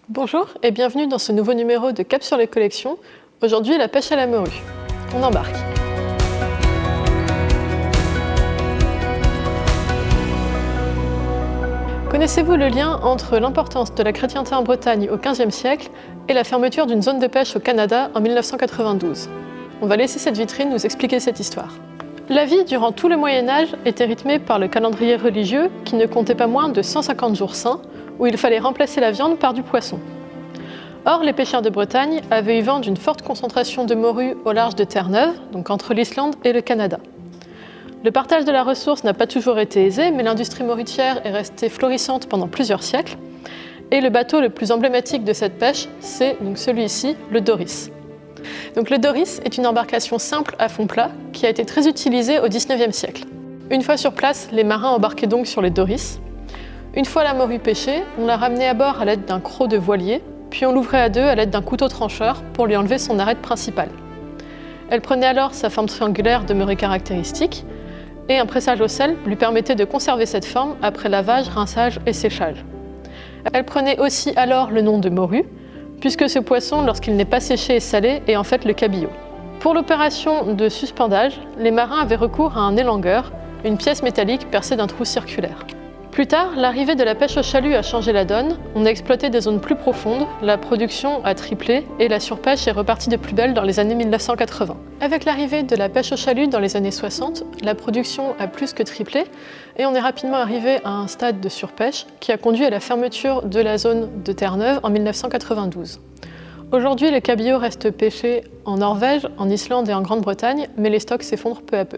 Bonjour et bienvenue dans ce nouveau numéro de Cap sur les collections. Aujourd'hui, la pêche à la morue. On embarque. Connaissez-vous le lien entre l'importance de la chrétienté en Bretagne au XVe siècle et la fermeture d'une zone de pêche au Canada en 1992 ? On va laisser cette vitrine nous expliquer cette histoire. La vie durant tout le Moyen-Âge était rythmée par le calendrier religieux qui ne comptait pas moins de 150 jours saints où il fallait remplacer la viande par du poisson. Or, les pêcheurs de Bretagne avaient eu vent d'une forte concentration de morues au large de Terre-Neuve, donc entre l'Islande et le Canada. Le partage de la ressource n'a pas toujours été aisé, mais l'industrie morutière est restée florissante pendant plusieurs siècles. Et le bateau le plus emblématique de cette pêche, c'est donc celui-ci, le Doris. Donc, le Doris est une embarcation simple à fond plat qui a été très utilisée au XIXe siècle. Une fois sur place, les marins embarquaient donc sur les Doris. Une fois la morue pêchée, on la ramenait à bord à l'aide d'un croc de voilier, puis on l'ouvrait à deux à l'aide d'un couteau trancheur pour lui enlever son arête principale. Elle prenait alors sa forme triangulaire demeurée caractéristique, et un pressage au sel lui permettait de conserver cette forme après lavage, rinçage et séchage. Elle prenait aussi alors le nom de morue, puisque ce poisson, lorsqu'il n'est pas séché et salé, est en fait le cabillaud. Pour l'opération de suspendage, les marins avaient recours à un élangueur, une pièce métallique percée d'un trou circulaire. Plus tard, l'arrivée de la pêche au chalut a changé la donne. On a exploité des zones plus profondes, la production a triplé et la surpêche est repartie de plus belle dans les années 1980. Avec l'arrivée de la pêche au chalut dans les années 60, la production a plus que triplé et on est rapidement arrivé à un stade de surpêche qui a conduit à la fermeture de la zone de Terre-Neuve en 1992. Aujourd'hui, le cabillaud reste pêché en Norvège, en Islande et en Grande-Bretagne, mais les stocks s'effondrent peu à peu.